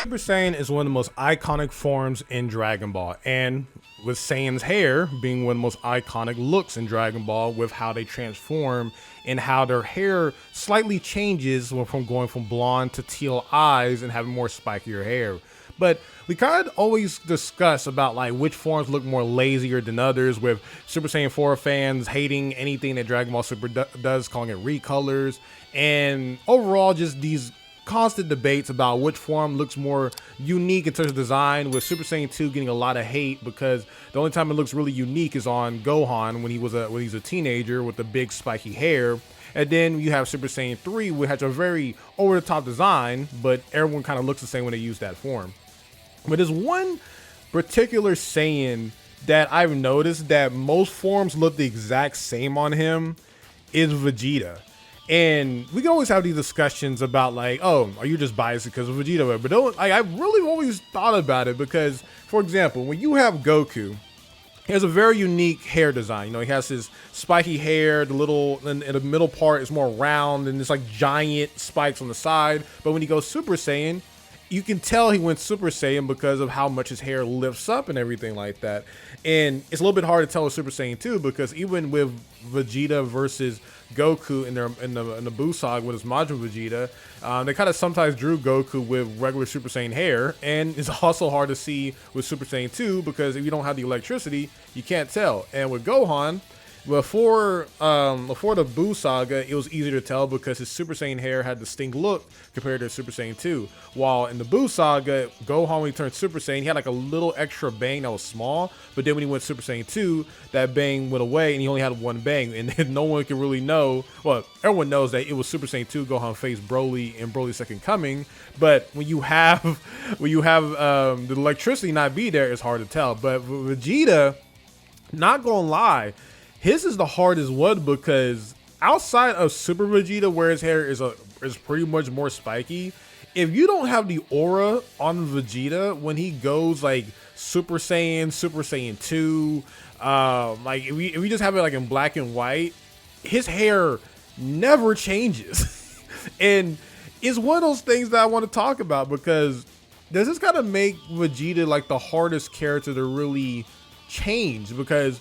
Super Saiyan is one of the most iconic forms in Dragon Ball, and with Saiyan's hair being one of the most iconic looks in Dragon Ball, with how they transform and how their hair slightly changes from going from blonde to teal eyes and having more spikier hair. But we kind of always discuss about like which forms look more lazier than others, with Super Saiyan 4 fans hating anything that Dragon Ball Super does, calling it recolors, and overall just these constant debates about which form looks more unique in terms of design, with Super Saiyan 2 getting a lot of hate because the only time it looks really unique is on Gohan when he was a teenager with the big spiky hair. And then you have Super Saiyan 3, which has a very over-the-top design, but everyone kind of looks the same when they use that form. But there's one particular Saiyan that I've noticed that most forms look the exact same on him is Vegeta. And we can always have these discussions about like, oh, are you just biased because of Vegeta? But don't, like, I've really always thought about it because, for example, when you have Goku, he has a very unique hair design. You know, he has his spiky hair, the little, and the middle part is more round and it's like giant spikes on the side. But when he goes Super Saiyan, you can tell he went Super Saiyan because of how much his hair lifts up and everything like that. And it's a little bit hard to tell with Super Saiyan 2 because even with Vegeta versus Goku in the Buu Saga with his Majin Vegeta, they kind of sometimes drew Goku with regular Super Saiyan hair, and it's also hard to see with Super Saiyan 2 because if you don't have the electricity, you can't tell. And with Gohan, before the Buu Saga, it was easier to tell because his Super Saiyan hair had a distinct look compared to Super Saiyan 2. While in the Buu Saga, Gohan, when he turned Super Saiyan, he had like a little extra bang that was small, but then when he went Super Saiyan 2, that bang went away and he only had one bang, and then no one can really know. Well, everyone knows that it was Super Saiyan 2 Gohan faced Broly in Broly's Second Coming, but when you have the electricity not be there, it's hard to tell. But with Vegeta, not gonna lie, his is the hardest one because outside of Super Vegeta, where his hair is pretty much more spiky, if you don't have the aura on Vegeta when he goes like Super Saiyan 2, like if we just have it like in black and white, his hair never changes. And it's one of those things that I want to talk about because does this kind of make Vegeta like the hardest character to really change, because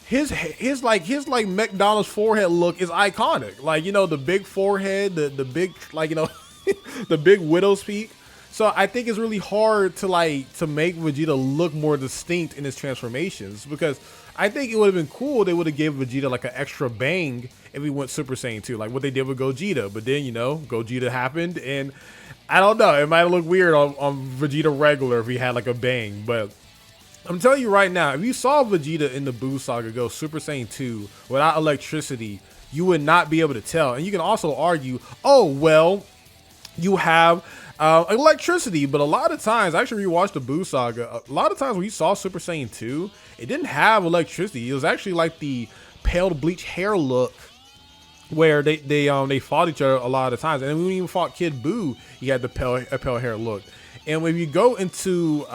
his like McDonald's forehead look is iconic. Like, you know, the big forehead, the big, like, you know, the big widow's peak. So I think it's really hard to make Vegeta look more distinct in his transformations, because I think it would have been cool. They would have given Vegeta like an extra bang if he went Super Saiyan 2, like what they did with Gogeta. But then, you know, Gogeta happened, and I don't know. It might look weird on Vegeta regular if he had like a bang, but I'm telling you right now, if you saw Vegeta in the Buu Saga go Super Saiyan 2 without electricity, you would not be able to tell. And you can also argue, oh, well, you have electricity. But a lot of times, I actually rewatched the Buu Saga, a lot of times when you saw Super Saiyan 2, it didn't have electricity. It was actually like the pale bleach hair look where they fought each other a lot of times. And when we even fought Kid Buu, he had the pale hair look. And when you go into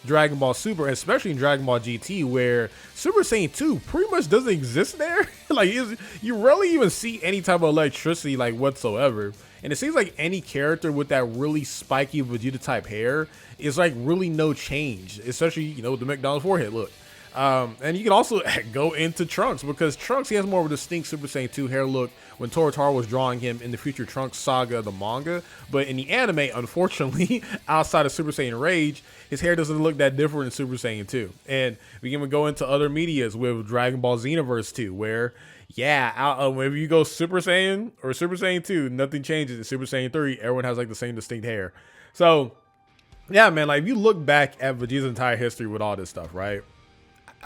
Dragon Ball Super, especially in Dragon Ball GT, where Super Saiyan 2 pretty much doesn't exist there, like you rarely even see any type of electricity like whatsoever. And it seems like any character with that really spiky Vegeta type hair is like really no change, especially, you know, with the McDonald's forehead look. And you can also go into Trunks, because Trunks, he has more of a distinct Super Saiyan 2 hair look when Toritaro was drawing him in the Future Trunks saga, the manga. But in the anime, unfortunately, outside of Super Saiyan Rage, his hair doesn't look that different in Super Saiyan 2. And we can even go into other medias with Dragon Ball Xenoverse 2, where, yeah, whenever you go Super Saiyan or Super Saiyan 2, nothing changes. In Super Saiyan 3, everyone has like the same distinct hair. So, yeah, man, like if you look back at Vegeta's entire history with all this stuff, right?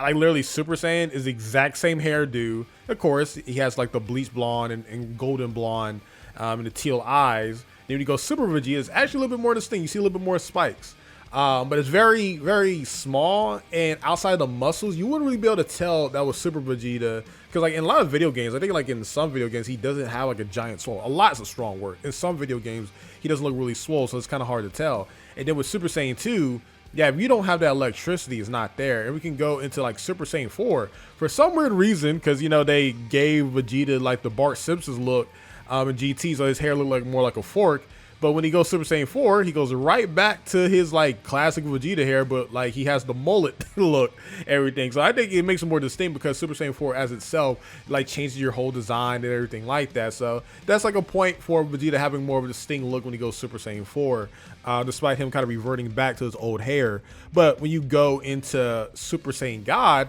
Like literally Super Saiyan is the exact same hairdo. Of course, he has like the bleach blonde and golden blonde and the teal eyes. Then when you go Super Vegeta, it's actually a little bit more distinct. You see a little bit more spikes. But it's very, very small, and outside of the muscles, you wouldn't really be able to tell that was Super Vegeta. Because like in a lot of video games, I think like in some video games, he doesn't have like a giant swole. A lot's a strong word. In some video games, he doesn't look really swole, so it's kind of hard to tell. And then with Super Saiyan 2, yeah, if you don't have that electricity, it's not there. And we can go into like Super Saiyan 4 for some weird reason, because, you know, they gave Vegeta like the Bart Simpsons look in GT, so his hair looked like more like a fork. But when he goes Super Saiyan 4, he goes right back to his like classic Vegeta hair, but like he has the mullet look, everything. So I think it makes him more distinct because Super Saiyan 4 as itself like changes your whole design and everything like that. So that's like a point for Vegeta having more of a distinct look when he goes Super Saiyan 4, despite him kind of reverting back to his old hair. But when you go into Super Saiyan God,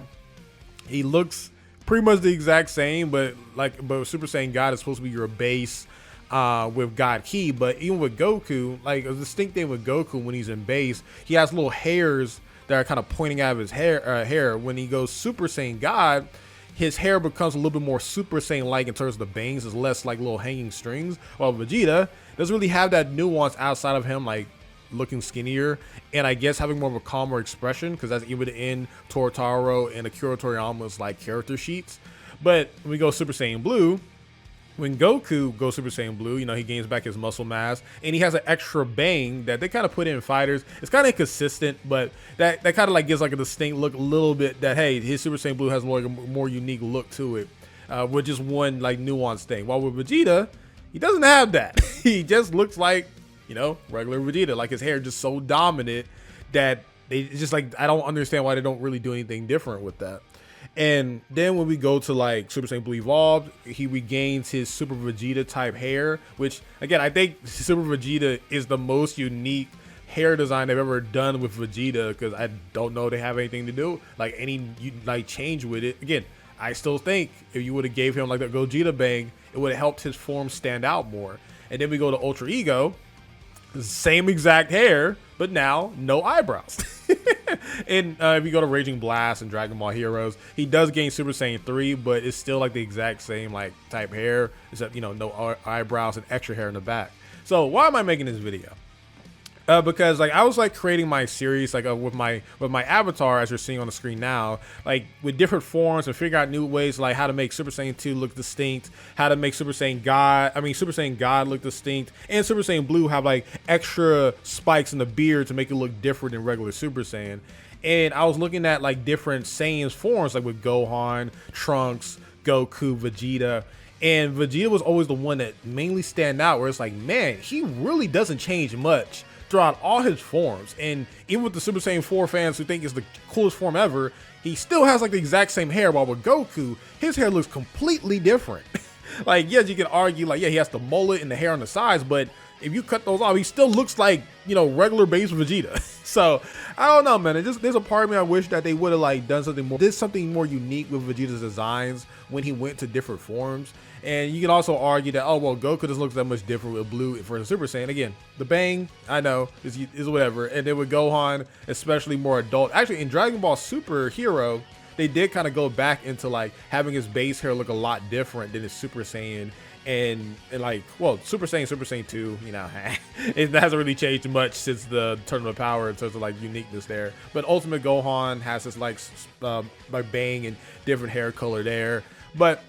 he looks pretty much the exact same, but Super Saiyan God is supposed to be your base with God Ki. But even with Goku, like a distinct thing with Goku, when he's in base, he has little hairs that are kind of pointing out of his hair. When he goes Super Saiyan God, his hair becomes a little bit more Super Saiyan like in terms of the bangs. It's less like little hanging strings, while Vegeta doesn't really have that nuance outside of him like looking skinnier and I guess having more of a calmer expression, because that's even in Tortaro and Akira Toriyama's like character sheets. But when we go Super Saiyan Blue, when Goku goes Super Saiyan Blue, you know, he gains back his muscle mass and he has an extra bang that they kind of put in fighters. It's kind of inconsistent, but that kind of like gives like a distinct look a little bit that, hey, his Super Saiyan Blue has like a more unique look to it, with just one like nuanced thing. While with Vegeta, he doesn't have that. He just looks like, you know, regular Vegeta. Like his hair just so dominant that it's just like, I don't understand why they don't really do anything different with that. And then when we go to like Super Saiyan Blue Evolved, he regains his Super Vegeta type hair, which again, I think Super Vegeta is the most unique hair design they've ever done with Vegeta, because I don't know they have anything to do like any like change with it. Again, I still think if you would have gave him like the Gogeta bang, it would have helped his form stand out more. And then we go to Ultra Ego, same exact hair, but now no eyebrows. And if you go to Raging Blast and Dragon Ball Heroes, he does gain Super Saiyan 3, but it's still like the exact same like type hair, except, you know, no eyebrows and extra hair in the back. So why am I making this video? Because like I was like creating my series like with my avatar, as you're seeing on the screen now, like with different forms, and figure out new ways like how to make Super Saiyan 2 look distinct, how to make Super Saiyan God look distinct, and Super Saiyan Blue have like extra spikes in the beard to make it look different than regular Super Saiyan. And I was looking at like different Saiyan's forms, like with Gohan, Trunks, Goku, Vegeta. And Vegeta was always the one that mainly stand out, where it's like, man, he really doesn't change much throughout all his forms. And even with the Super Saiyan 4 fans who think it's the coolest form ever, he still has like the exact same hair, while with Goku, his hair looks completely different. Like, yes, you can argue like, yeah, he has the mullet and the hair on the sides, but if you cut those off, he still looks like, you know, regular base Vegeta. So I don't know, man. There's a part of me I wish that they would have like did something more unique with Vegeta's designs when he went to different forms. And you can also argue that, oh well, Goku doesn't look that much different with Blue for the Super Saiyan. Again, the bang, I know, is whatever. And then with Gohan, especially more adult. Actually, in Dragon Ball Super Hero, they did kind of go back into like having his base hair look a lot different than his Super Saiyan. And like, well, Super Saiyan 2, you know, it hasn't really changed much since the Tournament of Power in terms of like uniqueness there. But Ultimate Gohan has this like bang and different hair color there. But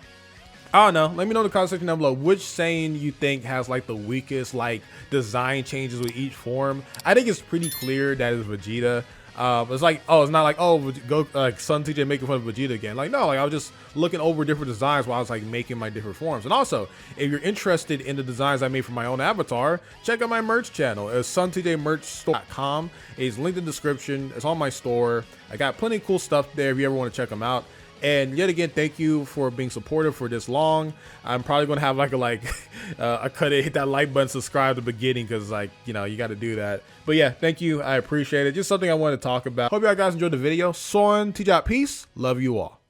I don't know. Let me know in the comment section down below which Saiyan you think has like the weakest like design changes with each form. I think it's pretty clear that it's Vegeta. It's like, oh, it's not like, oh, go like SonTJ making fun of Vegeta again. Like, no, like I was just looking over different designs while I was like making my different forms. And also, if you're interested in the designs I made for my own avatar, check out my merch channel. It's SonTJMerchStore.com. It's linked in the description. It's on my store. I got plenty of cool stuff there if you ever want to check them out. And yet again, thank you for being supportive for this long. I'm probably gonna have a cut it, hit that like button, subscribe at the beginning, because like, you know, you got to do that. But yeah, thank you. I appreciate it. Just something I wanted to talk about. Hope y'all guys enjoyed the video. SonTJ, peace. Love you all.